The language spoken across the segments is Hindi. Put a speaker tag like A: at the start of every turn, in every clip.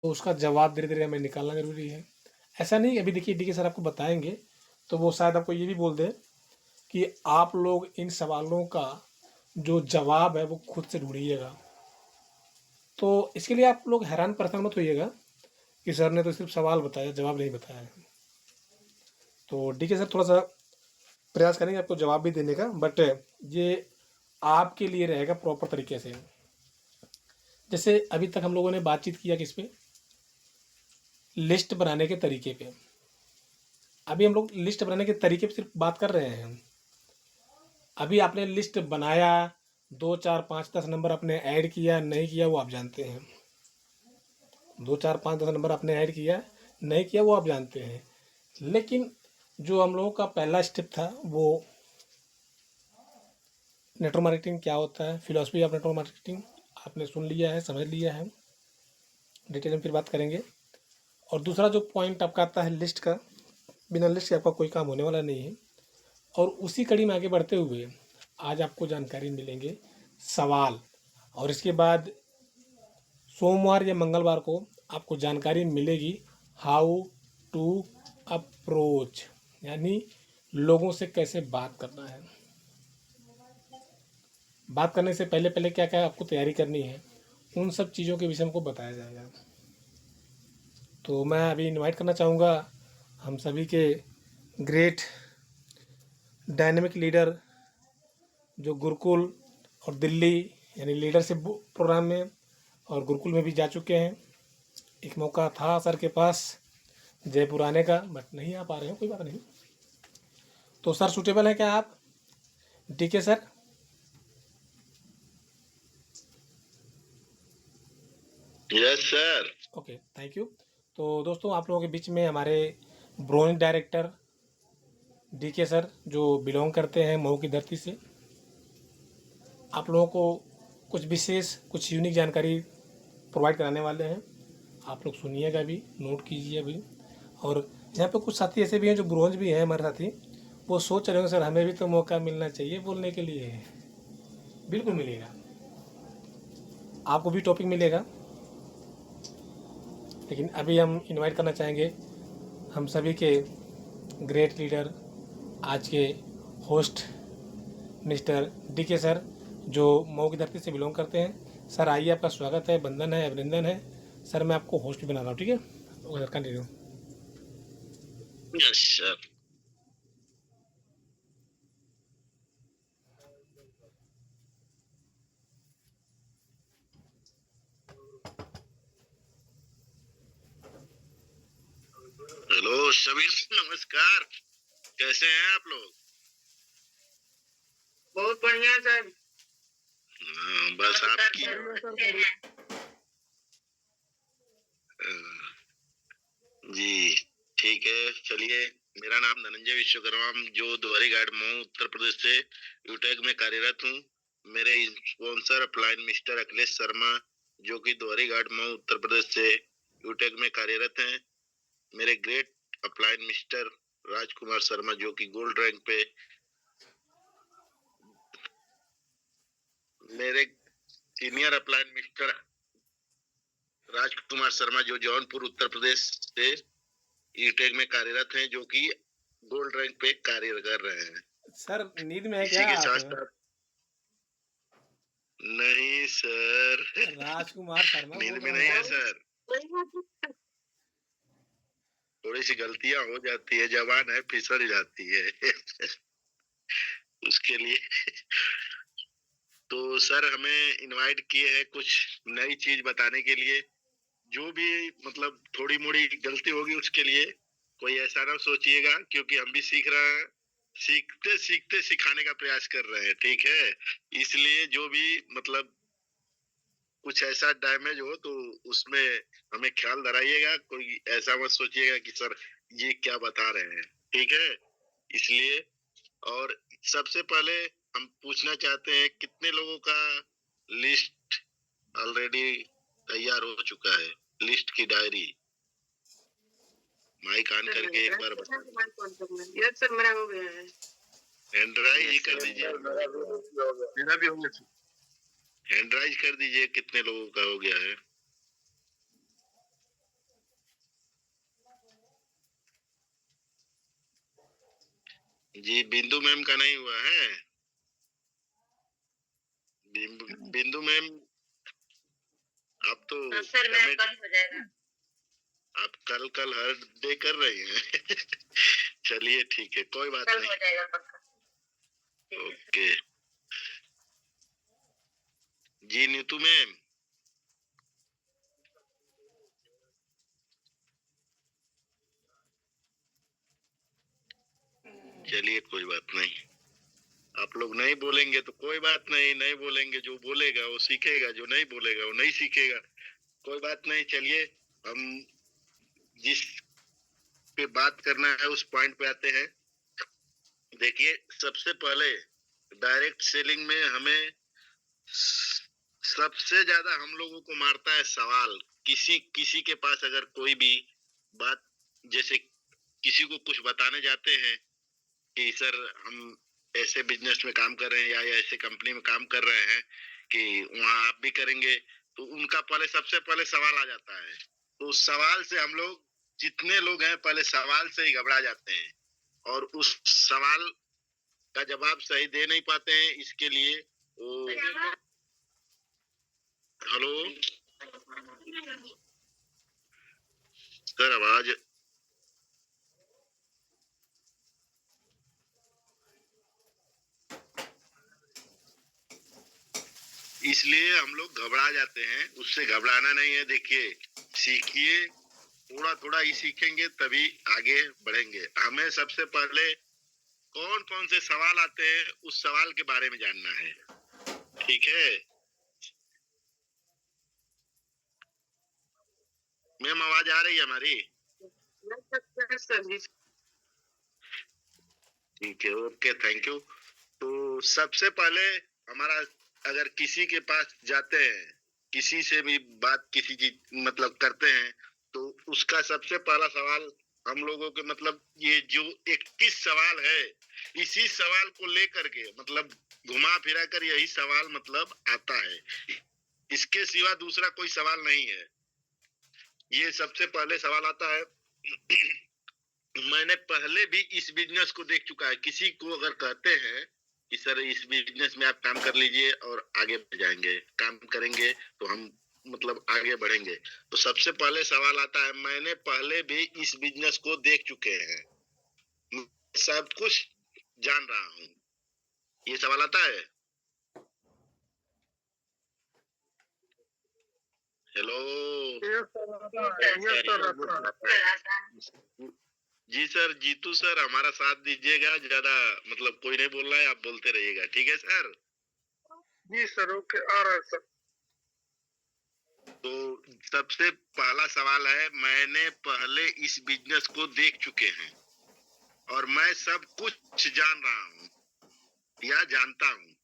A: तो उसका जवाब धीरे-धीरे हमें निकालना ज़रूरी है। ऐसा नहीं अभी देखिए डी के सर आपको बताएँगे, तो वो शायद आपको ये भी बोल दें कि आप लोग इन सवालों का जो जवाब है वो खुद से ढूँढिएगा। तो इसके लिए आप लोग हैरान परेशान मत होइएगा कि सर ने तो सिर्फ़ सवाल बताया, जवाब नहीं बताया है। तो डी के सर थोड़ा-सा प्रयास करेंगे आपको जवाब भी देने का, बट ये आपके लिए रहेगा प्रॉपर तरीके से। जैसे अभी तक हम लोगों ने बातचीत किया किस पे? लिस्ट बनाने के तरीके पे। अभी हम लोग लिस्ट बनाने के तरीके पे सिर्फ बात कर रहे हैं। अभी आपने लिस्ट बनाया, 2, 4, 5, 10 नंबर आपने ऐड किया, नहीं किया वो आप जानते हैं। 2, 4, 5, 10 नंबर आपने ऐड किया, नहीं किया वो आप जानते हैं। लेकिन जो हम लोगों का पहला स्टेप था वो नेटवर्क मार्केटिंग क्या होता है, फिलॉसफी ऑफ नेटवर्क मार्केटिंग आपने सुन लिया है, समझ लिया है। डिटेल में फिर बात करेंगे। और दूसरा जो पॉइंट आपका आता है लिस्ट का, बिना लिस्ट के आपका कोई काम होने वाला नहीं है। और उसी कड़ी में आगे बढ़ते हुए आज आपको जानकारी मिलेंगे सवाल, और इसके बाद सोमवार या मंगलवार को आपको जानकारी मिलेगी हाउ टू अप्रोच, यानी लोगों से कैसे बात करना है। बात करने से पहले पहले क्या क्या आपको तैयारी करनी है, उन सब चीज़ों के विषय में आपको बताया जाएगा। तो मैं अभी इनवाइट करना चाहूँगा हम सभी के ग्रेट डायनेमिक लीडर जो गुरुकुल और दिल्ली यानी लीडरशिप प्रोग्राम में और गुरुकुल में भी जा चुके हैं। एक मौका था सर के पास जयपुर आने का, बट नहीं आ पा रहे हैं, कोई बात नहीं। तो सर सूटेबल है क्या आप? ठीक है sir.
B: Yes sir.
A: Okay, thank you. तो दोस्तों आप लोगों के बीच में हमारे ब्रोंज डायरेक्टर डी के सर जो बिलोंग करते हैं मऊ की धरती से, आप लोगों को कुछ विशेष कुछ यूनिक जानकारी प्रोवाइड कराने वाले हैं। आप लोग सुनिएगा भी, नोट कीजिए भी। और यहाँ पे कुछ साथी ऐसे भी हैं जो ब्रोंज भी हैं हमारे साथी, वो सोच रहे होंगे सर हमें भी तो मौका मिलना चाहिए बोलने के लिए। बिल्कुल मिलेगा, आपको भी टॉपिक मिलेगा। लेकिन अभी हम इनवाइट करना चाहेंगे हम सभी के ग्रेट लीडर, आज के होस्ट मिस्टर डी के सर जो मऊ की धरती से बिलोंग करते हैं। सर आइए, आपका स्वागत है, बंधन है, अभिनंदन है। सर मैं आपको होस्ट बना रहा हूँ, ठीक है? Okay sir, continue.
B: Yes sir. Hello सभी, नमस्कार। कैसे हैं आप लोग?
C: बहुत बढ़िया सर।
B: बस आपकी जी ठीक है। चलिए, मेरा नाम धनंजय विश्वकर्मा, जो द्वारी घाट मऊ उत्तर प्रदेश से यूटेक में कार्यरत हूँ। मेरे sponsor upline mister Akhilesh Sharma, जो कि द्वारी घाट मऊ उत्तर प्रदेश से यूटेक में कार्यरत हैं। मेरे great upline mister Rajkumar Sharma, जो कि गोल्ड रैंक पे। मेरे senior upline mister Rajkumar Sharma, जो जौनपुर उत्तर प्रदेश से ईटेक में कार्यरत हैं, जो कि गोल्ड रैंक पे कार्य कर रहे हैं।
A: सर नींद में है
B: इसी
A: क्या
B: के
A: आप?
B: साथ साथ नहीं सर,
A: राजकुमार शर्मा
B: नींद
A: बोल
B: में
A: रहे
B: नहीं है
A: हैं।
B: सर। थोड़ी सी गलतियां हो जाती है, जवान है, फिसल जाती है। उसके लिए तो सर हमें इनवाइट किए हैं कुछ नई चीज बताने के लिए। जो भी मतलब थोड़ी मोड़ी गलती होगी उसके लिए कोई ऐसा ना सोचिएगा, क्योंकि हम भी सीख रहे हैं। सीखते सीखते सिखाने का प्रयास कर रहे हैं, ठीक है? इसलिए जो भी मतलब कुछ ऐसा डैमेज हो तो उसमें हमें ख्याल धराइएगा। कोई ऐसा मत सोचिएगा कि सर ये क्या बता रहे हैं, ठीक है? इसलिए और सबसे पहले हम पूछना चाहते हैं कितने लोगों का लिस्ट ऑलरेडी तैयार हो चुका है, लिस्ट की डायरी। माइक ऑन करके एक बार बता।
C: यस सर, मेरा हो गया है।
B: हैंड राइज कर दीजिए।
C: मेरा भी हो गया।
B: हैंड राइज कर दीजिए, कितने लोगों का हो गया है? जी बिंदु मैम का नहीं हुआ है। बिंदु मैम आप तो
C: सर मेरा कल हो जाएगा।
B: आप कल कल हर डे कर रही हैं। चलिए ठीक है, कोई बात
C: कल
B: नहीं।
C: हो जाएगा पक्का।
B: ओके जी नीतू मैम। चलिए कोई बात नहीं, आप लोग नहीं बोलेंगे तो कोई बात नहीं, नहीं बोलेंगे, जो बोलेगा वो सीखेगा, जो नहीं बोलेगा वो नहीं सीखेगा। कोई बात नहीं, चलिए हम जिस पे बात करना है उस पॉइंट पे आते हैं। देखिए सबसे पहले डायरेक्ट सेलिंग में हमें सबसे ज्यादा हम लोगों को मारता है सवाल। किसी किसी के पास अगर कोई भी बात, जैसे किसी को कुछ बताने जाते हैं कि सर हम ऐसे बिजनेस में काम कर रहे हैं या ऐसे कंपनी में काम कर रहे हैं कि वहाँ आप भी करेंगे, तो उनका पहले सबसे पहले सवाल आ जाता है। तो उस सवाल से हम लोग, जितने लोग हैं, पहले सवाल से ही घबरा जाते हैं और उस सवाल का जवाब सही दे नहीं पाते हैं। इसके लिए वो, हेलो सर, आवाज, इसलिए हम लोग घबरा जाते हैं। उससे घबराना नहीं है। देखिए सीखिए, थोड़ा थोड़ा ही सीखेंगे तभी आगे बढ़ेंगे। हमें सबसे पहले कौन कौन से सवाल आते हैं उस सवाल के बारे में जानना है, ठीक है मैम? आवाज आ रही है हमारी? ठीक है, ओके, थैंक यू। तो सबसे पहले हमारा, अगर किसी के पास जाते हैं, किसी से भी बात, किसी चीज मतलब करते हैं, तो उसका सबसे पहला सवाल हम लोगों के, मतलब ये जो 21 सवाल है, इसी सवाल को लेकर के, मतलब घुमा फिरा कर यही सवाल मतलब आता है। इसके सिवा दूसरा कोई सवाल नहीं है। ये सबसे पहले सवाल आता है। मैंने पहले भी इस बिजनेस को देख चुका है। किसी को अगर कहते हैं कि सर इस बिजनेस में आप काम कर लीजिए और आगे बढ़ जाएंगे, काम करेंगे तो हम मतलब आगे बढ़ेंगे, तो सबसे पहले सवाल आता है, मैंने पहले भी इस बिजनेस को देख चुके हैं, मैं सब कुछ जान रहा हूँ। ये सवाल आता है। हेलो जी सर, जीतू सर हमारा साथ दीजिएगा, ज्यादा मतलब कोई नहीं बोल रहा है, आप बोलते रहिएगा, ठीक है सर?
C: जी सर, ओके, आ रहा है सर।
B: तो सबसे पहला सवाल है, मैंने पहले इस बिजनेस को देख चुके हैं और मैं सब कुछ जान रहा हूँ या जानता हूँ।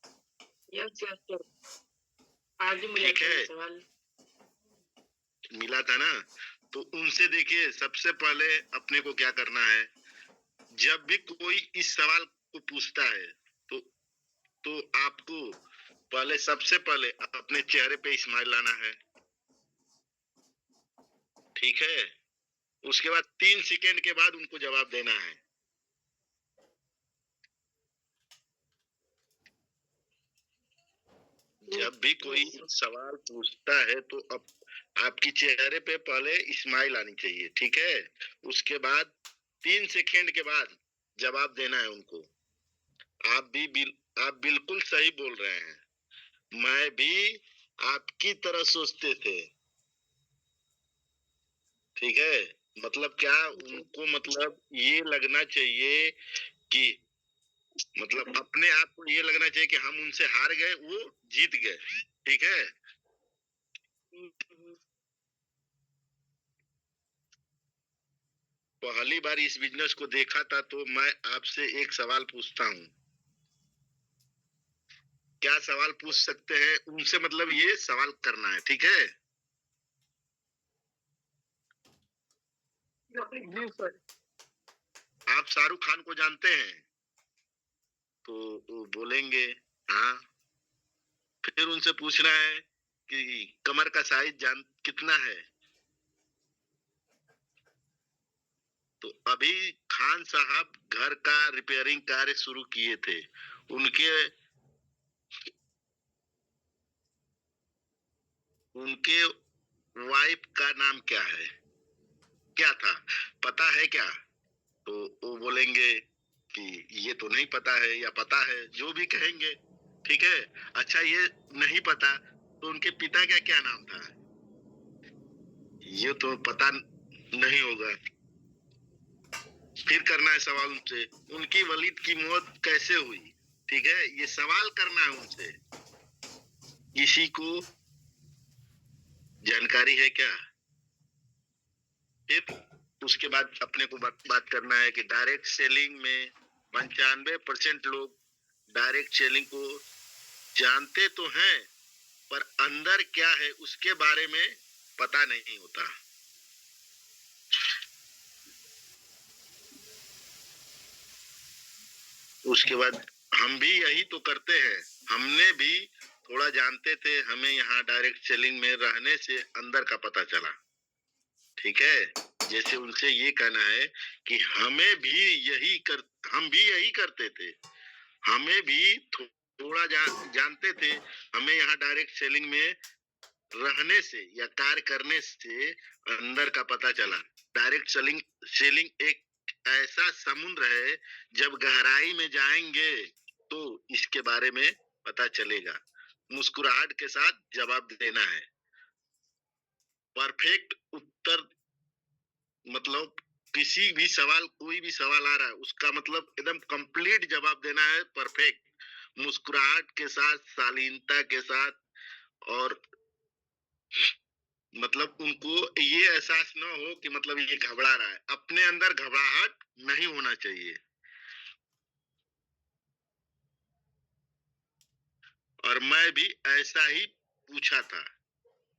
C: यस यस सर, आज ही मिला
B: ठीक
C: था
B: है,
C: ये सवाल।
B: मिला था ना? तो उनसे देखिए, सबसे पहले अपने को क्या करना है, जब भी कोई इस सवाल को पूछता है तो आपको पहले, सबसे पहले अपने चेहरे पे स्माइल लाना है, ठीक है? उसके बाद 3 सेकेंड के बाद उनको जवाब देना है। जब भी कोई सवाल पूछता है तो अब आपकी चेहरे पे पहले स्माइल आनी चाहिए, ठीक है? उसके बाद 3 सेकेंड के बाद जवाब देना है उनको। आप बिल्कुल सही बोल रहे हैं, मैं भी आपकी तरह सोचते थे, ठीक है? मतलब क्या, उनको मतलब ये लगना चाहिए कि, मतलब अपने आप को ये लगना चाहिए कि हम उनसे हार गए, वो जीत गए, ठीक है? पहली बार इस बिजनेस को देखा था तो मैं आपसे एक सवाल पूछता हूँ, क्या सवाल पूछ सकते हैं उनसे? मतलब ये सवाल करना है, ठीक है?
C: जी सर।
B: आप शाहरुख खान को जानते हैं? तो वो बोलेंगे हाँ। फिर उनसे पूछना है कि कमर का साइज जान कितना है? तो अभी खान साहब घर का रिपेयरिंग कार्य शुरू किए थे। उनके उनके वाइफ का नाम क्या है, क्या था, पता है क्या? तो वो बोलेंगे कि ये तो नहीं पता है या पता है, जो भी कहेंगे। ठीक है। अच्छा, ये नहीं पता तो उनके पिता का क्या नाम था, ये तो पता नहीं होगा। फिर करना है सवाल उनसे, उनकी वलीद की मौत कैसे हुई। ठीक है, ये सवाल करना है उनसे। किसी को जानकारी है क्या? फिर उसके बाद अपने को बात करना है कि डायरेक्ट सेलिंग में 95% लोग डायरेक्ट सेलिंग को जानते तो हैं, पर अंदर क्या है उसके बारे में पता नहीं होता। उसके बाद हम भी यही तो करते हैं, हमने भी थोड़ा जानते थे, हमें यहाँ डायरेक्ट सेलिंग में रहने से अंदर का पता चला। ठीक है, जैसे उनसे ये कहना है कि हम भी यही करते थे, हमें भी थोड़ा जानते थे, हमें यहाँ डायरेक्ट सेलिंग में रहने से या कार्य करने से अंदर का पता चला। डायरेक्ट सेलिंग सेलिंग एक ऐसा समुद्र है, जब गहराई में जाएंगे तो इसके बारे में पता चलेगा। मुस्कुराहट के साथ जवाब देना है। परफेक्ट उत्तर मतलब किसी भी सवाल, कोई भी सवाल आ रहा है उसका मतलब एकदम कंप्लीट जवाब देना है, परफेक्ट, मुस्कुराहट के साथ, शालीनता के साथ। और मतलब उनको ये एहसास ना हो कि मतलब ये घबरा रहा है, अपने अंदर घबराहट नहीं होना चाहिए। और मैं भी ऐसा ही पूछा था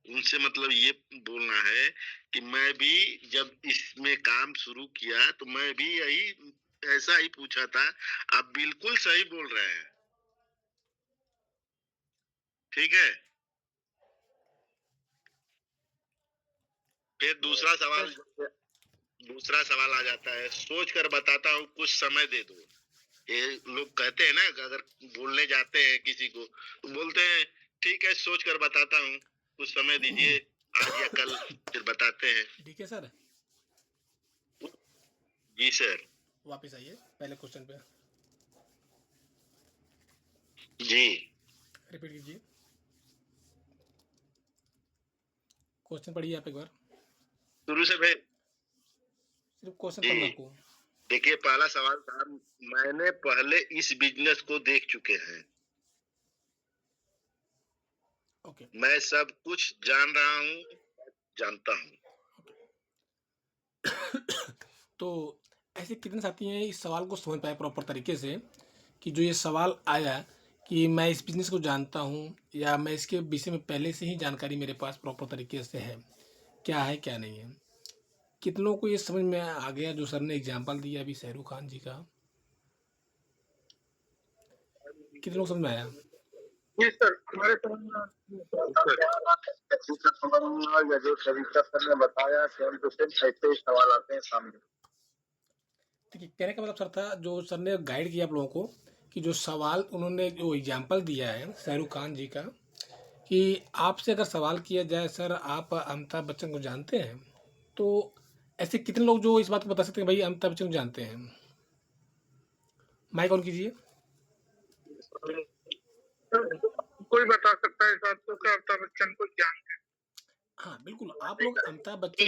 B: उनसे, मतलब ये बोलना है कि मैं भी जब इसमें काम शुरू किया तो मैं भी यही ऐसा ही पूछा था। आप बिल्कुल सही बोल रहे हैं। ठीक है। फिर दूसरा सवाल आ जाता है, सोच कर बताता हूँ, कुछ समय दे दो। ये लोग कहते हैं ना कि अगर बोलने जाते हैं किसी को तो बोलते हैं ठीक है, सोच कर बताता हूँ, कुछ समय दीजिए, आज या कल फिर बताते हैं।
A: ठीक है सर,
B: जी सर।
A: वापस आइए पहले क्वेश्चन पे,
B: जी,
A: रिपीट कीजिए क्वेश्चन, पढ़िए आप एक बार,
B: शुरू से भाई।
A: सिर्फ क्वेश्चन
B: जी,
A: पढ़ना आपको।
B: देखिए पहला सवाल था, मैंने पहले इस बिजनेस को देख चुके हैं,
A: ओके।
B: मैं सब कुछ जान रहा हूँ, जानता हूँ।
A: तो ऐसे कितने साथी हैं इस सवाल को समझ पाए प्रॉपर तरीके से, कि जो ये सवाल आया कि मैं इस बिज़नेस को जानता हूँ या मैं इसके विषय में पहले से ही जानकारी मेरे पास प्रॉपर तरीके से है क्या नहीं है। कितनों को ये समझ में आ गया जो सर ने एग्जाम्पल दिया अभी शाहरुख खान जी का, कितने लोग समझ में आया?
B: जी सर, हमारे समझ में या जो तरीका सर ने बताया, सेम टू सेम ऐसे ही सवाल आते हैं सामने।
A: देखिए कहने का मतलब सर था, जो सर ने गाइड किया आप लोगों को, कि जो सवाल उन्होंने जो एग्जाम्पल दिया है शाहरुख खान जी का, कि आपसे अगर सवाल किया जाए सर आप अमिताभ बच्चन को जानते हैं, तो ऐसे कितने लोग जो इस बात को बता सकते हैं भाई अमिताभ बच्चन को जानते हैं? माइक ऑन कीजिए।
B: कोई बता सकता है इस बात को कि अमिताभ बच्चन को जानते हैं?
A: हाँ बिल्कुल, आप लोग अमिताभ बच्चन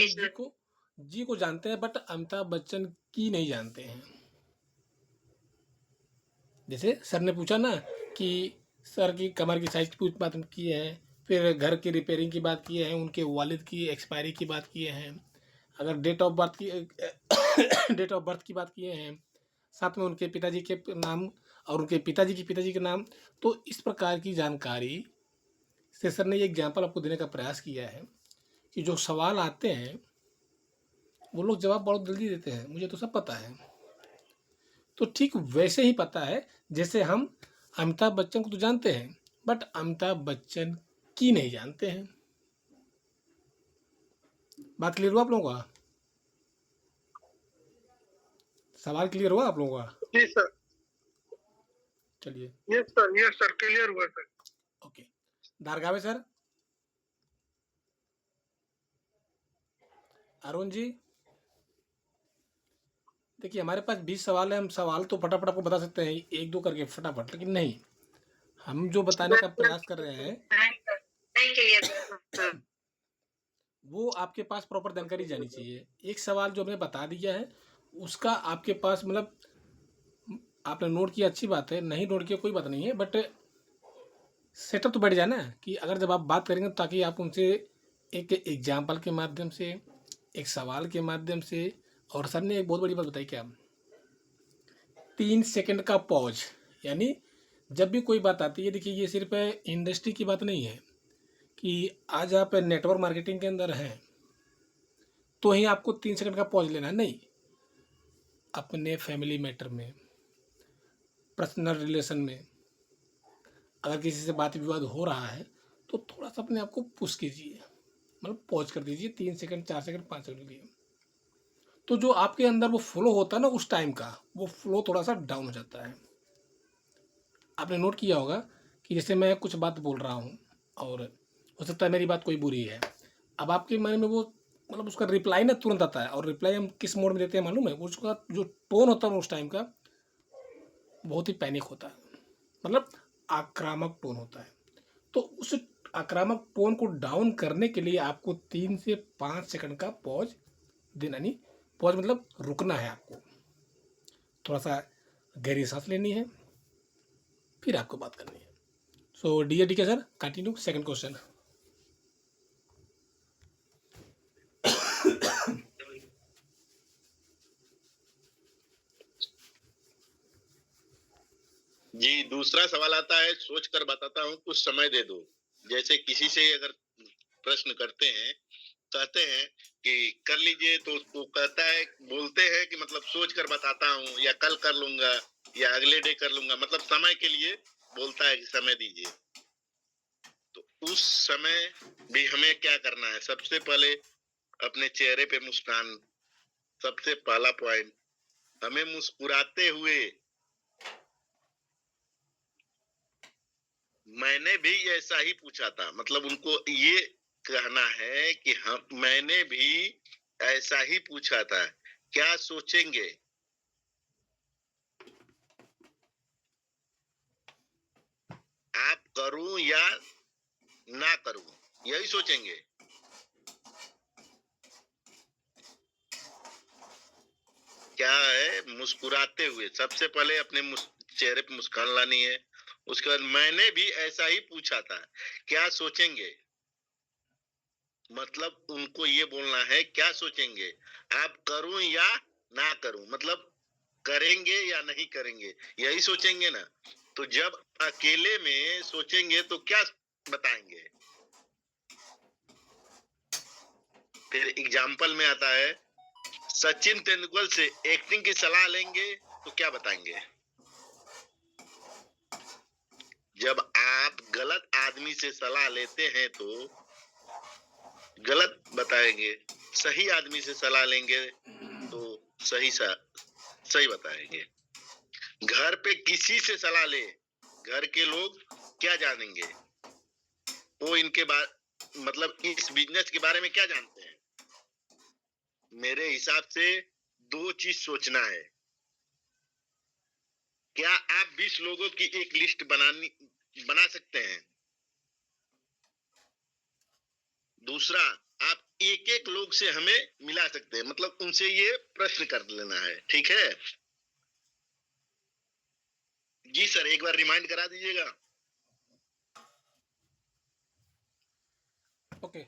A: जी को जानते हैं, बट अमिताभ बच्चन की नहीं जानते हैं। जैसे सर ने पूछा ना कि सर की कमर की साइज की बात की है, फिर घर की रिपेयरिंग की बात किए हैं, उनके वालिद की एक्सपायरी की बात किए हैं, अगर डेट ऑफ बर्थ की बात किए हैं, साथ में उनके पिताजी के नाम और उनके पिताजी के नाम। तो इस प्रकार की जानकारी से सर ने ये एग्जाम्पल आपको देने का प्रयास किया है कि जो सवाल आते हैं वो लोग जवाब बहुत जल्दी देते हैं, मुझे तो सब पता है। तो ठीक वैसे ही पता है जैसे हम अमिताभ बच्चन को तो जानते हैं, बट अमिताभ बच्चन की नहीं जानते हैं। बात क्लियर हुआ आप लोगों का? सवाल क्लियर हुआ आप लोगों का?
B: जी सर।
A: चलिए,
B: यस सर क्लियर हुआ sir.
A: Okay. दारगावे sir, Arun ji, देखिए हमारे पास 20 सवाल है, हम सवाल तो फटाफट आपको बता सकते हैं एक दो करके फटाफट, लेकिन नहीं, हम जो बताने का प्रयास कर रहे हैं
C: नहीं क्लियर।
A: वो आपके पास प्रॉपर जानकारी जानी चाहिए। एक सवाल जो हमने बता दिया है उसका आपके पास मतलब आपने नोट किया, अच्छी बात है, नहीं नोट किया कोई बात नहीं है, बट सेटअप तो बैठ जाए ना कि अगर जब आप बात करेंगे ताकि आप उनसे एक एग्जाम्पल के माध्यम से, एक सवाल के माध्यम से, और सर ने एक बहुत बड़ी बात बताई क्या, 3 सेकंड का पॉज, यानी जब भी कोई बात आती है, देखिए ये सिर्फ इंडस्ट्री की बात नहीं है कि आज आप नेटवर्क मार्केटिंग के अंदर हैं तो ही आपको 3 सेकंड का पॉज लेना है, नहीं, अपने फैमिली मैटर में, पर्सनल रिलेशन में अगर किसी से बात विवाद हो रहा है तो थोड़ा सा अपने आप को पुश कीजिए, मतलब पॉज कर दीजिए 3 सेकंड, 4 सेकंड, 5 सेकंड के लिए। तो जो आपके अंदर वो फ्लो होता है ना उस टाइम का, वो फ्लो थोड़ा सा डाउन हो जाता है। आपने नोट किया होगा कि जैसे मैं कुछ बात बोल रहा हूँ और हो सकता है मेरी बात कोई बुरी है, अब आपके मन में वो मतलब उसका रिप्लाई ना तुरंत आता है, और रिप्लाई हम किस मोड में देते हैं मालूम है, उसका जो टोन होता है उस टाइम का बहुत ही पैनिक होता है, मतलब आक्रामक टोन होता है। तो उस आक्रामक टोन को डाउन करने के लिए आपको 3 से 5 सेकंड का पॉज देना, नहीं पॉज मतलब रुकना है आपको, थोड़ा सा गहरी सांस लेनी है, फिर आपको बात करनी है। सो डी के सर कंटिन्यू सेकंड क्वेश्चन।
B: जी दूसरा सवाल आता है, सोच कर बताता हूँ, कुछ समय दे दो। जैसे किसी से अगर प्रश्न करते हैं, कहते हैं कि कर लीजिए, तो वो कहता है, बोलते हैं कि मतलब सोच कर बताता हूँ, या कल कर लूंगा, या अगले डे कर लूंगा, मतलब समय के लिए बोलता है कि समय दीजिए। तो उस समय भी हमें क्या करना है? सबसे पहले अपने चेहरे पे मुस्कान, सबसे पहला पॉइंट, हमें मुस्कुराते हुए, मैंने भी ऐसा ही पूछा था, मतलब उनको ये कहना है कि हम, मैंने भी ऐसा ही पूछा था, क्या सोचेंगे? आप करूं या ना करूं, यही सोचेंगे। क्या है? मुस्कुराते हुए, सबसे पहले अपने चेहरे पे मुस्कान लानी है। उसके बाद मैंने भी ऐसा ही पूछा था, क्या सोचेंगे, मतलब उनको ये बोलना है क्या सोचेंगे, आप करूं या ना करूं, मतलब करेंगे या नहीं करेंगे, यही सोचेंगे ना। तो जब अकेले में सोचेंगे तो क्या बताएंगे? फिर एग्जाम्पल में आता है, सचिन तेंदुलकर से एक्टिंग की सलाह लेंगे तो क्या बताएंगे? जब आप गलत आदमी से सलाह लेते हैं तो गलत बताएंगे, सही आदमी से सलाह लेंगे तो सही बताएंगे। घर पे किसी से सलाह ले, घर के लोग क्या जानेंगे, वो इनके बारे, मतलब इस बिजनेस के बारे में क्या जानते हैं? मेरे हिसाब से दो चीज सोचना है। क्या आप 20 लोगों की एक लिस्ट बना सकते हैं? दूसरा, आप एक एक लोग से हमें मिला सकते हैं, मतलब उनसे ये प्रश्न कर लेना है, ठीक है? जी सर, एक बार रिमाइंड करा दीजिएगा।
A: ओके,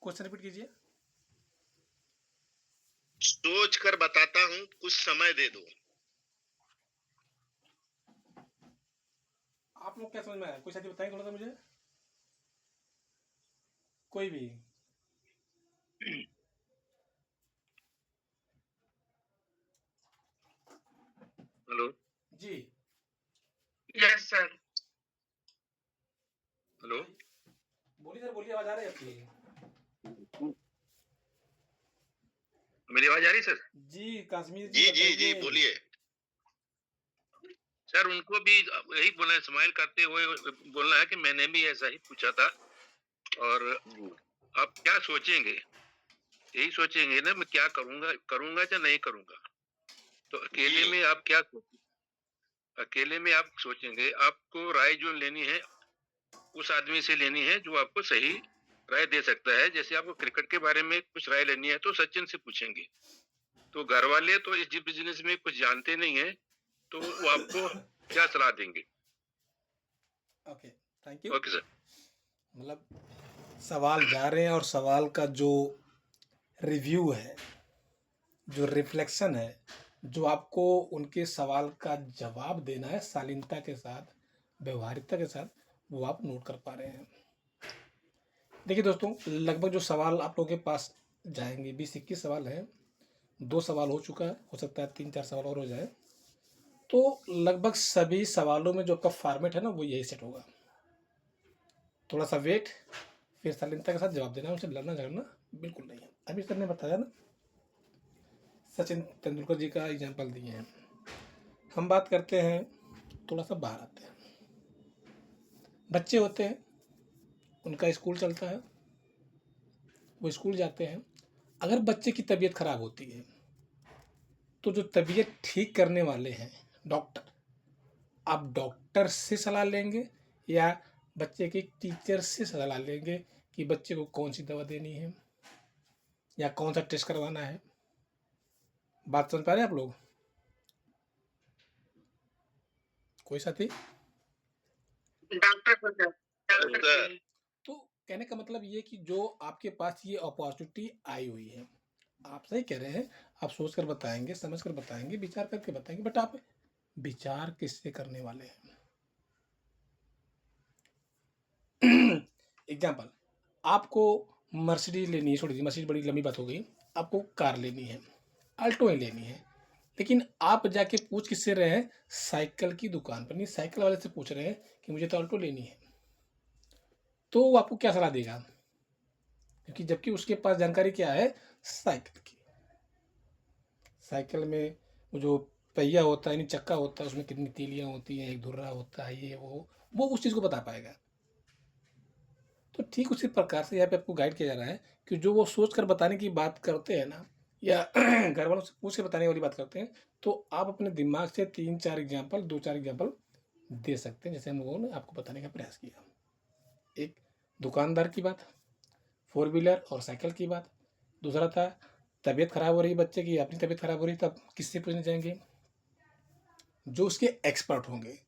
A: क्वेश्चन रिपीट कीजिए।
B: सोच कर बताता हूँ, कुछ समय दे दो।
A: आप लोग क्या समझ में आया, कोई साथी बताएंगे थोड़ा सा मुझे, कोई भी।
B: हेलो।
A: जी
B: यस सर। हेलो।
A: बोलिए, बोलिए सर, बोलिए, आवाज आ रही है आपकी।
B: मेरी आवाज आ रही सर?
A: जी कश्मीर
B: जी जी जी
A: बताइए।
B: बोलिए। सर उनको भी यही बोलना है, स्माइल करते हुए बोलना है कि मैंने भी ऐसा ही पूछा था। और आप क्या सोचेंगे, यही सोचेंगे ना, मैं क्या करूंगा, करूंगा या नहीं करूंगा। तो अकेले में आप क्या सोचेंगे, अकेले में आप सोचेंगे, आपको राय जो लेनी है उस आदमी से लेनी है जो आपको सही राय दे सकता है। जैसे आपको क्रिकेट के बारे में कुछ राय लेनी है तो सचिन से पूछेंगे। तो घर वाले तो इस बिजनेस में कुछ जानते नहीं है, तो वो आपको क्या सलाह देंगे।
A: Okay, thank you.
B: Okay sir.
A: मतलब सवाल जा रहे हैं और सवाल का जो रिव्यू है, जो रिफ्लेक्शन है, जो आपको उनके सवाल का जवाब देना है शालीनता के साथ, व्यवहारिकता के साथ, वो आप नोट कर पा रहे हैं। देखिए दोस्तों, लगभग जो सवाल आप लोगों के पास जाएंगे 20-21 सवाल हैं। 2 सवाल हो चुका है, हो सकता है 3-4 सवाल और हो जाए। तो लगभग सभी सवालों में जो आपका फॉर्मेट है ना, वो यही सेट होगा। थोड़ा सा वेट, फिर शालीनता के साथ जवाब देना, उनसे लड़ना झगड़ना बिल्कुल नहीं है। अभी सर ने बताया ना, सचिन तेंदुलकर जी का एग्जाम्पल दिए हैं। हम बात करते हैं, थोड़ा सा बाहर आते हैं। बच्चे होते हैं, उनका स्कूल चलता है, वो स्कूल जाते हैं। अगर बच्चे की तबीयत खराब होती है तो जो तबीयत ठीक करने वाले हैं डॉक्टर, आप डॉक्टर से सलाह लेंगे या बच्चे के टीचर से सलाह लेंगे कि बच्चे को कौन सी दवा देनी है या कौन सा टेस्ट करवाना है। बात समझ पा रहे हैं आप लोग? कोई साथी?
C: डॉक्टर को डॉक्टर
B: सर
A: तो कहने का मतलब ये कि जो आपके पास ये अपॉर्चुनिटी आई हुई है, आप सही कह रहे हैं, आप सोच कर बताएंगे, समझ कर बताएंगे, विचार करके बताएंगे, बट आप विचार किससे करने वाले हैं? एग्जाम्पल, आपको मर्सिडीज लेनी है, छोड़ दीजिए मर्सिडीज बड़ी लंबी बात हो गई। आपको कार लेनी है, अल्टो ही लेनी है, लेकिन आप जाके पूछ किससे रहे हैं? साइकिल की दुकान पर, नहीं साइकिल वाले से पूछ रहे हैं कि मुझे तो अल्टो लेनी है। तो वो आपको क्या सलाह देगा? क्योंकि जबकि उसके पास जानकारी क्या है? साइकिल की। साइकिल में वो जो पहिया होता है, यानी चक्का होता है, उसमें कितनी तीलियां होती हैं, एक धुर्रा होता है, ये वो उस चीज़ को बता पाएगा। तो ठीक उसी प्रकार से यहाँ पे आपको गाइड किया जा रहा है कि जो वो सोच कर बताने की बात करते हैं ना, या घर वालों से पूछ के बताने वाली बात करते हैं, तो आप अपने दिमाग से 3-4 एग्जाम्पल, 2-4 एग्जाम्पल दे सकते हैं, जैसे हम लोगों ने आपको बताने का प्रयास किया। एक दुकानदार की बात, 4 व्हीलर और साइकिल की बात। दूसरा था तबीयत खराब हो रही है बच्चे की, अपनी तबीयत खराब हो रही है, तब किससे पूछने जाएंगे? जो उसके एक्सपर्ट होंगे।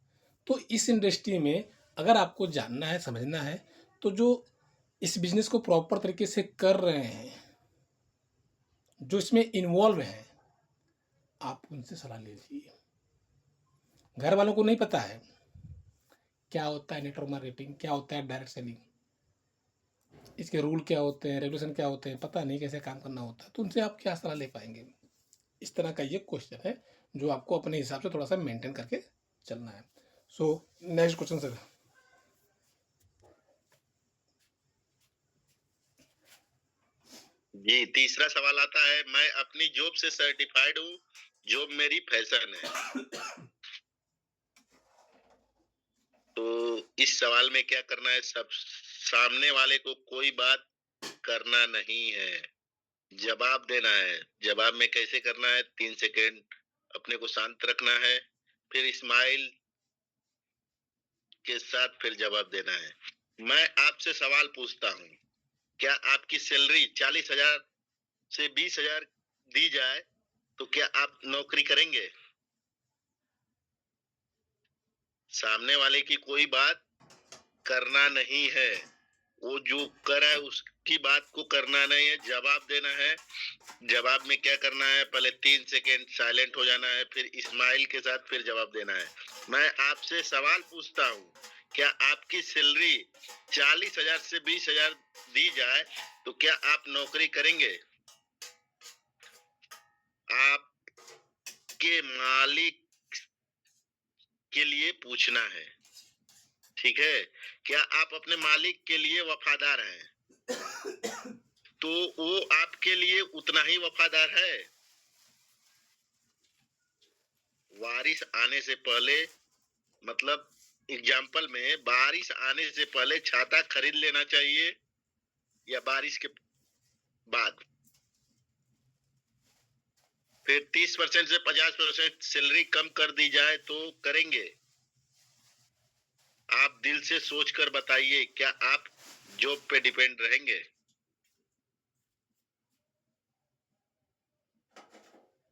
A: तो इस इंडस्ट्री में अगर आपको जानना है, समझना है, तो जो इस बिजनेस को प्रॉपर तरीके से कर रहे हैं, जो इसमें इन्वॉल्व हैं, आप उनसे सलाह लीजिए। घर वालों को नहीं पता है क्या होता है नेटवर्क मार्केटिंग, क्या होता है डायरेक्ट सेलिंग, इसके रूल क्या होते हैं, रेगुलेशन क्या होते हैं, पता नहीं कैसे काम करना होता है, तो उनसे आप क्या सलाह ले पाएंगे? इस तरह का ये क्वेश्चन है जो आपको अपने हिसाब से थोड़ा सा मेंटेन करके चलना है। So next question sir.
B: जी तीसरा सवाल आता है, मैं अपनी जॉब से सर्टिफाइड हूँ, जॉब मेरी फैशन है। तो इस सवाल में क्या करना है? सब सामने वाले को कोई बात करना नहीं है, जवाब देना है। जवाब में कैसे करना है? 3 सेकेंड अपने को शांत रखना है, फिर स्माइल के साथ फिर जवाब देना है। मैं आपसे सवाल पूछता हूँ, क्या आपकी सैलरी 40,000 से 20,000 दी जाए तो क्या आप नौकरी करेंगे? सामने वाले की कोई बात करना नहीं है, वो जो कर है उसकी बात को करना नहीं है, जवाब देना है। जवाब में क्या करना है? पहले 3 सेकेंड साइलेंट हो जाना है, फिर स्माइल के साथ फिर जवाब देना है। मैं आपसे सवाल पूछता हूँ, क्या आपकी सैलरी 40,000 से 20,000 दी जाए तो क्या आप नौकरी करेंगे? आपके मालिक के लिए पूछना है, ठीक है? क्या आप अपने मालिक के लिए वफादार हैं? तो वो आपके लिए उतना ही वफादार है। बारिश आने से पहले, मतलब एग्जाम्पल में, बारिश आने से पहले छाता खरीद लेना चाहिए या बारिश के बाद? फिर 30% से 50% सैलरी कम कर दी जाए तो करेंगे? आप दिल से सोचकर बताइए, क्या आप जॉब पे डिपेंड रहेंगे?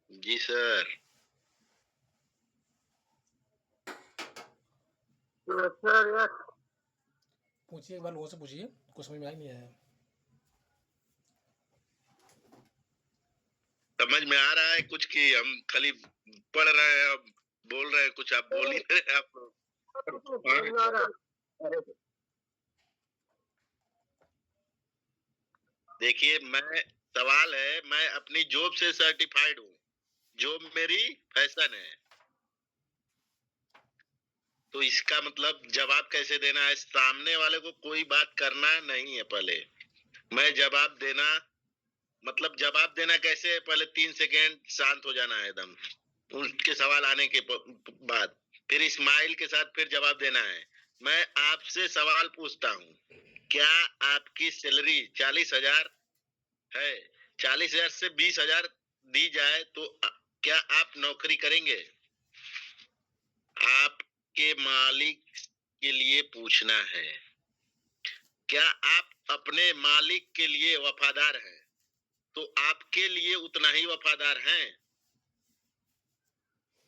B: जी सर।
C: सर यार
A: पूछिए, एक बार लोगों से पूछिए, कुछ समझ में आ ही नहीं आया।
B: समझ में आ रहा है कुछ कि हम खाली पढ़ रहे हैं, अब बोल रहे हैं कुछ, आप बोल ही रहे हैं आप। देखिए, सवाल है, मैं अपनी जॉब से सर्टिफाइड हूँ, जॉब मेरी फैशन है, तो इसका मतलब जवाब कैसे देना है? सामने वाले को कोई बात करना नहीं है पहले, मैं जवाब देना, मतलब जवाब देना कैसे है? पहले 3 सेकेंड शांत हो जाना है एकदम, उनके सवाल आने के बाद फिर स्माइल के साथ फिर जवाब देना है। मैं आपसे सवाल पूछता हूँ, क्या आपकी सैलरी 40,000 है? 40,000 से 20,000 दी जाए तो क्या आप नौकरी करेंगे? आपके मालिक के लिए पूछना है, क्या आप अपने मालिक के लिए वफादार हैं? तो आपके लिए उतना ही वफादार हैं।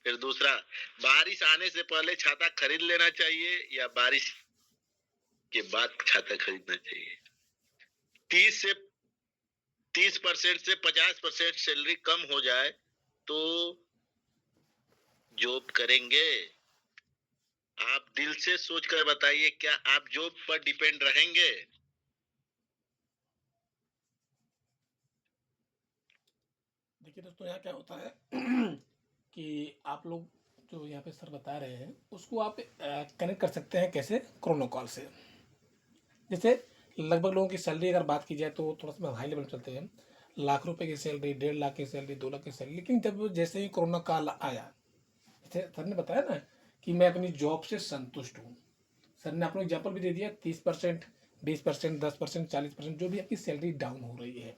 B: फिर दूसरा, बारिश आने से पहले छाता खरीद लेना चाहिए या बारिश के बाद छाता खरीदना चाहिए? 30% से 50% सैलरी कम हो जाए तो जॉब करेंगे? आप दिल से सोचकर बताइए, क्या आप जॉब पर डिपेंड रहेंगे?
A: देखिए दोस्तों, यहाँ क्या होता है कि आप लोग जो यहाँ पे सर बता रहे हैं उसको आप कनेक्ट कर सकते हैं कैसे, कोरोना कॉल से। जैसे लगभग लोगों की सैलरी अगर बात की जाए तो थोड़ा सा हाई लेवल में चलते हैं, लाख रुपए की सैलरी, 1.5 लाख की सैलरी, 2 लाख की सैलरी। लेकिन जब जैसे ही कोरोना काल आया, जैसे सर ने बताया ना कि मैं अपनी जॉब से संतुष्ट हूँ, सर ने आपको एग्जाम्पल भी दे दिया, 30%, 20%, 10%, 40%, जो भी आपकी सैलरी डाउन हो रही है।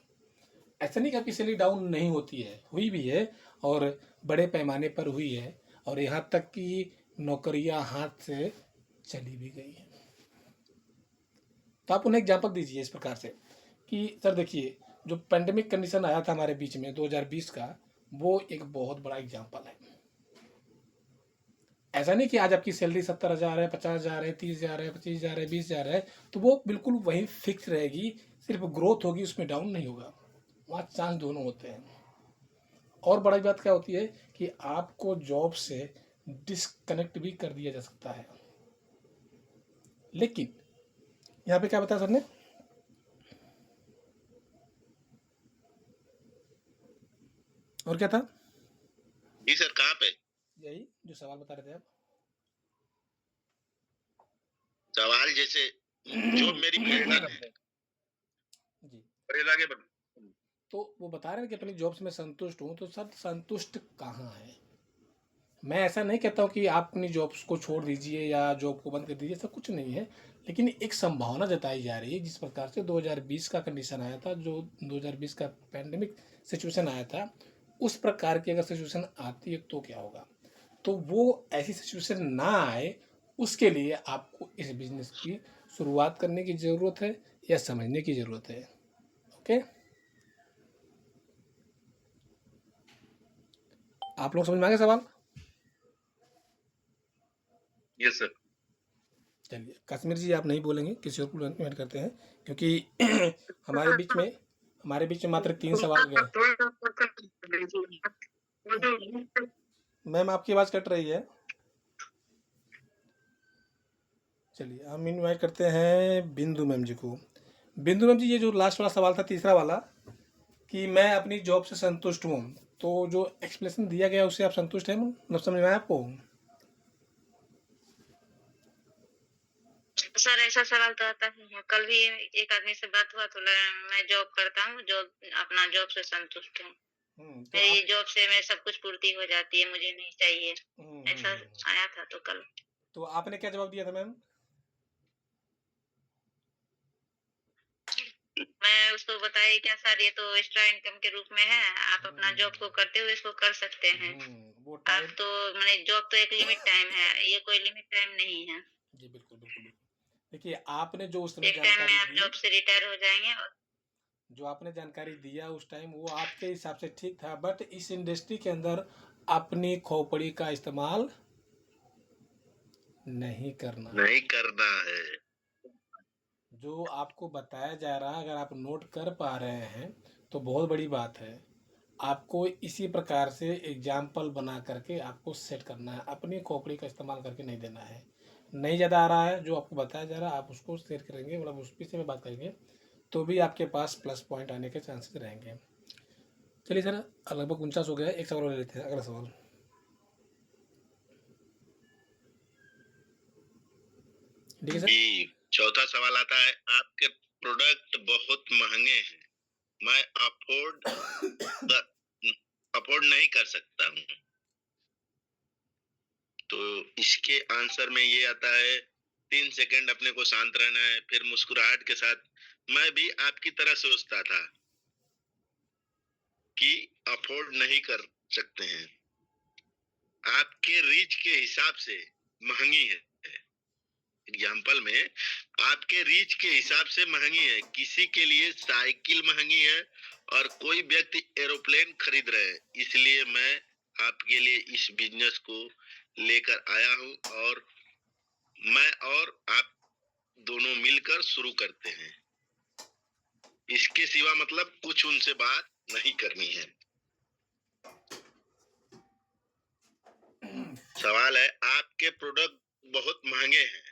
A: ऐसा नहीं कि आपकी सैलरी डाउन नहीं होती है, हुई भी है, और बड़े पैमाने पर हुई है, और यहाँ तक कि नौकरियां हाथ से चली भी गई हैं। तो आप उन्हें एग्जाम्पल दीजिए इस प्रकार से कि सर देखिए, जो पेंडेमिक कंडीशन आया था हमारे बीच में 2020 का, वो एक बहुत बड़ा एग्जाम्पल है। ऐसा नहीं कि आज आपकी सैलरी 70,000 है, 50,000 है, 30,000 है, 25,000 है, 20,000 है तो वो बिल्कुल वही फिक्स रहेगी, सिर्फ ग्रोथ होगी, उसमें डाउन नहीं होगा। वहाँ चांस दोनों होते हैं। और बड़ी बात क्या होती है कि आपको जॉब से डिस्कनेक्ट भी कर दिया जा सकता है। लेकिन यहाँ पे क्या बताया सर ने, और क्या था?
B: जी सर, कहाँ पे?
A: यही जो सवाल बता रहे थे आप।
B: सवाल जैसे, जो मेरी प्रेरणा है,
A: जी,
B: प्रेरणा के
A: तो वो बता रहे हैं कि अपनी जॉब से मैं संतुष्ट हूँ, तो सर संतुष्ट कहाँ है? मैं ऐसा नहीं कहता हूँ कि आप अपनी जॉब्स को छोड़ दीजिए या जॉब को बंद कर दीजिए, ऐसा कुछ नहीं है। लेकिन एक संभावना जताई जा रही है, जिस प्रकार से 2020 का कंडीशन आया था, जो 2020 का पैंडेमिक सिचुएशन आया था, उस प्रकार की अगर सिचुएशन आती है तो क्या होगा। तो वो ऐसी सिचुएशन ना आए, उसके लिए आपको इस बिजनेस की शुरुआत करने की ज़रूरत है या समझने की ज़रूरत है। ओके, आप लोग समझ में आ गए सवाल?
B: Yes sir.
A: चलिए, कश्मीर जी आप नहीं बोलेंगे, किसी और को इन्वाइट करते हैं, क्योंकि हमारे बीच में मात्र 3 सवाल हो गए। मैम आपकी आवाज़ कट रही है। चलिए, हम इनवाइट करते हैं बिंदु मैम जी को। बिंदु मैम जी, ये जो लास्ट वाला सवाल था, तीसरा वाला, कि मैं अपनी जॉब से संतुष्ट हूँ, तो जो एक्सप्लेनेशन दिया गया उससे आप संतुष्ट हैं? मतलब समझ में आया आपको?
C: सर ऐसा सवाल तो आता ही है। कल भी एक आदमी से बात हुआ तो मैं जॉब करता हूँ, जॉब अपना जॉब से संतुष्ट हूँ।
A: तो
C: मेरी
A: आप
C: जॉब से मैं सब कुछ पूर्ति हो जाती है, मुझे नहीं चाहिए। ऐसा आया था तो कल।
A: तो आपने क्या जवाब दिया था मैम?
C: मैं उसको बताई क्या सर, ये तो एक्स्ट्रा इनकम के रूप में है, आप अपना जॉब को करते हुए इसको कर सकते हैं।
A: वो
C: आप
A: टाइम
C: तो मैंने जॉब तो एक लिमिट टाइम है, ये कोई लिमिट टाइम नहीं है।
A: जी बिल्कुल बिल्कुल बिल्कुल। देखिए आपने जो उस समय
C: एक टाइम में
A: जानकारी
C: आप
A: दी,
C: जॉब से रिटायर हो जाएंगे।
A: जो आपने जानकारी दिया उस टाइम वो आपके हिसाब से ठीक था, बट इस इंडस्ट्री के अंदर अपनी खोपड़ी का इस्तेमाल नहीं करना है।
B: नहीं करना है।
A: जो आपको बताया जा रहा है, अगर आप नोट कर पा रहे हैं तो बहुत बड़ी बात है। आपको इसी प्रकार से एग्जाम्पल बना करके आपको सेट करना है, अपनी खोपड़ी का इस्तेमाल करके नहीं देना है। नहीं ज़्यादा आ रहा है जो आपको बताया जा रहा है, आप उसको शेयर करेंगे, मतलब उस विषय में बात करेंगे तो भी आपके पास प्लस पॉइंट आने के चांसेस रहेंगे। चलिए सर, लगभग 49 हो गया है, एक सवाल और ले लेते हैं, अगला सवाल। ठीक है सर।
B: जी, चौथा सवाल आता है, आपके प्रोडक्ट बहुत महंगे हैं, मैं अफोर्ड नहीं कर सकता हूँ। तो इसके आंसर में ये आता है, 3 सेकंड अपने को शांत रहना है, फिर मुस्कुराहट के साथ, मैं भी आपकी तरह सोचता था कि अफोर्ड नहीं कर सकते हैं, आपके रीच के हिसाब से महंगी है। एग्जाम्पल में, आपके रीच के हिसाब से महंगी है। किसी के लिए साइकिल महंगी है और कोई व्यक्ति एरोप्लेन खरीद रहे हैं, इसलिए मैं आपके लिए इस बिजनेस को लेकर आया हूं और मैं और आप दोनों मिलकर शुरू करते हैं। इसके सिवा मतलब कुछ उनसे बात नहीं करनी है। सवाल है, आपके प्रोडक्ट बहुत महंगे हैं,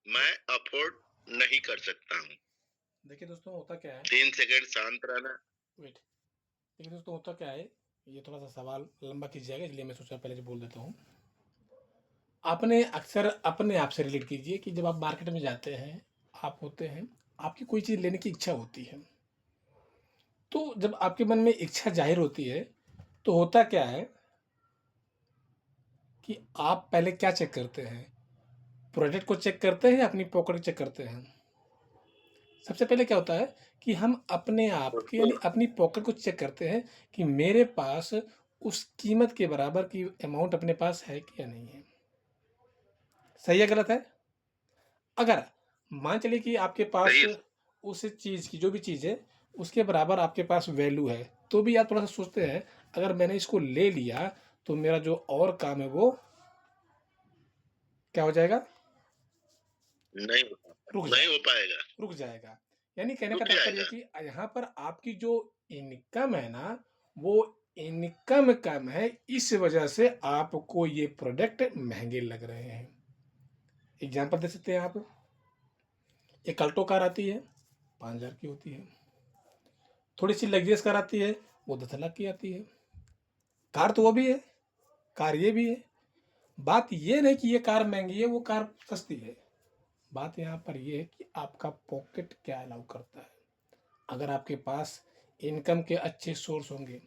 B: मैं अफोर्ड नहीं कर सकता हूँ।
A: देखिए दोस्तों होता क्या है,
B: 3 सेकंड शांत रहना।
A: वेट। देखिए दोस्तों होता क्या है, ये थोड़ा सा सवाल लंबा कीजिएगा इसलिए मैं सोचा पहले से बोल देता हूँ। आपने अक्सर अपने आप से रिलेट कीजिए कि जब आप मार्केट में जाते हैं, आप होते हैं, आपकी कोई चीज़ लेने की इच्छा होती है, तो जब आपके मन में इच्छा जाहिर होती है तो होता क्या है कि आप पहले क्या चेक करते हैं, प्रोडक्ट को चेक करते हैं या अपनी पॉकेट चेक करते हैं? सबसे पहले क्या होता है कि हम अपने आप के यानी अपनी पॉकेट को चेक करते हैं कि मेरे पास उस कीमत के बराबर की अमाउंट अपने पास है कि या नहीं है। सही है गलत है? अगर मान चलिए कि आपके पास
B: सही।
A: उस चीज़ की जो भी चीज़ है उसके बराबर आपके पास वैल्यू है, तो भी आप थोड़ा सा सोचते हैं अगर मैंने इसको ले लिया तो मेरा जो और काम है वो क्या हो जाएगा,
B: नहीं
A: रुक
B: नहीं
A: जाएगा,
B: हो पाएगा।
A: रुक जाएगा। यानी कहने का
B: रुक
A: तात्पर्य है
B: जाएगा।
A: कि यहाँ पर आपकी जो इनकम है ना, वो इनकम कम है, इस वजह से आपको ये प्रोडक्ट महंगे लग रहे हैं। एग्जाम्पल दे सकते हैं आप, एक अल्टो कार आती है 5,000 की होती है, थोड़ी सी लग्जरियस कार आती है वो 10 लाख की आती है। कार तो वो भी है, कार ये भी है। बात ये नहीं कि ये कार महंगी है वो कार सस्ती है, बात यहाँ पर ये है कि आपका पॉकेट क्या अलाउ करता है। अगर आपके पास इनकम के अच्छे सोर्स होंगे,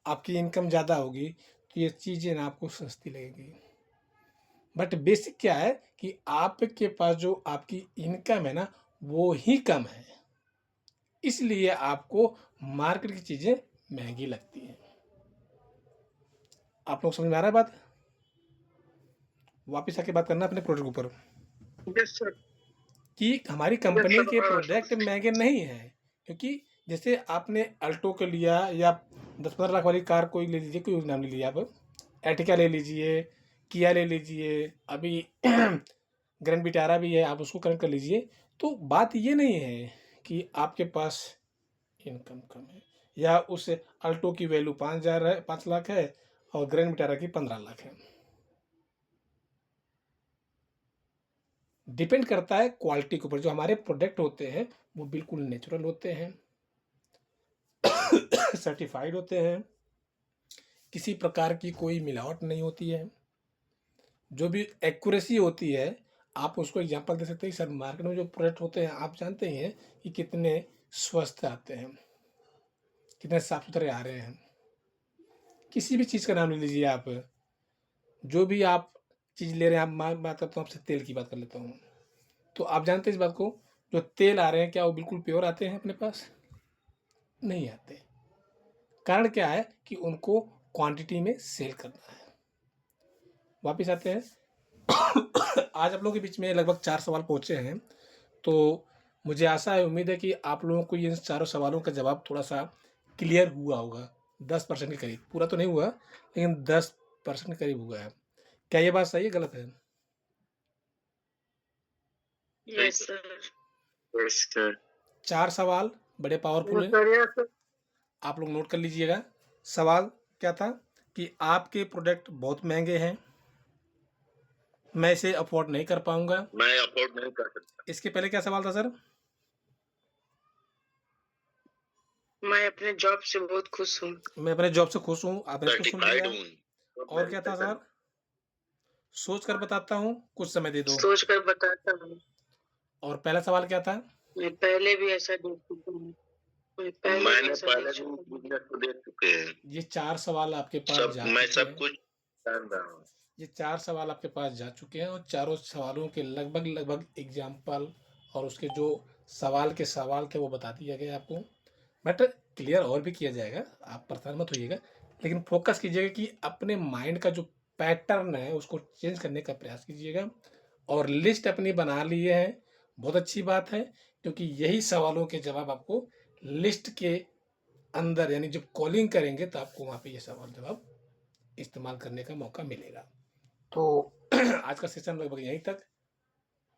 A: आपकी इनकम ज़्यादा होगी, तो ये चीज़ें ना आपको सस्ती लगेगी। बट बेसिक क्या है कि आपके पास जो आपकी इनकम है ना वो ही कम है, इसलिए आपको मार्केट की चीज़ें महंगी लगती हैं। आप लोग समझ में आ रहा है बात? वापिस आके बात करना अपने प्रोडक्ट के ऊपर
B: यस सर।
A: कि हमारी कंपनी के प्रोडक्ट महंगे नहीं हैं, क्योंकि जैसे आपने अल्टो के लिया या 10-15 लाख वाली कार कोई ले लीजिए, कोई नाम ले लीजिए आप, एर्टिगा ले लीजिए, किया ले लीजिए, अभी ग्रैंड विटारा भी है, आप उसको कनेक्ट कर लीजिए। तो बात ये नहीं है कि आपके पास इनकम कम है या उस अल्टो की वैल्यू 5,000 है, 5 लाख है और ग्रैंड विटारा की 15 लाख है। डिपेंड करता है क्वालिटी के ऊपर। जो हमारे प्रोडक्ट होते हैं वो बिल्कुल नेचुरल होते हैं, सर्टिफाइड होते हैं, किसी प्रकार की कोई मिलावट नहीं होती है। जो भी एक्यूरेसी होती है आप उसको एग्जांपल दे सकते हैं कि सर मार्केट में जो प्रोडक्ट होते हैं आप जानते ही हैं कि कितने स्वस्थ आते हैं, कितने साफ सुथरे आ रहे हैं। किसी भी चीज़ का नाम ले लीजिए आप, जो भी आप चीज़ ले रहे हैं, आप मैं बात करता हूँ आपसे, तेल की बात कर लेता हूँ, तो आप जानते हैं इस बात को, जो तेल आ रहे हैं क्या वो बिल्कुल प्योर आते हैं अपने पास? नहीं आते। कारण क्या है कि उनको क्वांटिटी में सेल करना है। वापिस आते हैं आज आप लोगों के बीच में लगभग 4 सवाल पहुंचे हैं, तो मुझे आशा है, उम्मीद है कि आप लोगों को इन चारों सवालों का जवाब थोड़ा सा क्लियर हुआ होगा, 10% के करीब। पूरा तो नहीं हुआ लेकिन 10% के करीब हुआ है। क्या ये बात सही है, गलत है?
C: Yes sir.
B: Yes sir.
A: 4 सवाल बड़े पावरफुल हैं,
C: यस
A: आप लोग नोट कर लीजिएगा। सवाल क्या था कि आपके प्रोडक्ट बहुत महंगे हैं, मैं इसे अफोर्ड नहीं कर पाऊंगा।
B: मैं अफोर्ड नहीं कर सकता।
A: इसके पहले क्या सवाल था सर?
C: मैं अपने जॉब से बहुत खुश हूँ।
A: मैं अपने जॉब से खुश हूँ, आपने इसको सुन
B: सर्टिफाइड
A: लिया।
B: हूँ।
A: और क्या था सर? सोच कर बताता हूँ, कुछ समय दे दो।
C: सोच कर बताता हूँ।
A: और पहला सवाल क्या था?
C: मैं पहले भी ऐसा देख चुका हूँ।
B: मैंने पहले भी बिजनेस को देख चुके हैं।
A: ये 4 सवाल आपके पास
B: सब
A: जा
B: मैं
A: चुके
B: सब
A: हैं।
B: कुछ जान रहा हूँ।
A: ये 4 सवाल आपके पास जा चुके हैं और चारों सवालों के लगभग एग्जाम्पल और उसके जो सवाल के सवाल थे वो बता दिया गया आपको। बट क्लियर और भी किया जाएगा, आप परेशान मत होइएगा, लेकिन फोकस कीजिएगा कि अपने माइंड का जो पैटर्न है उसको चेंज करने का प्रयास कीजिएगा। और लिस्ट अपनी बना लिए हैं, बहुत अच्छी बात है, क्योंकि यही सवालों के जवाब आपको लिस्ट के अंदर, यानी जब कॉलिंग करेंगे तो आपको वहाँ पे ये सवाल जवाब इस्तेमाल करने का मौका मिलेगा। तो आज का सेशन लगभग यहीं तक।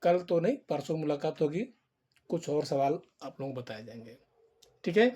A: कल तो नहीं, परसों मुलाकात होगी, कुछ और सवाल आप लोगों को बताए जाएंगे। ठीक है।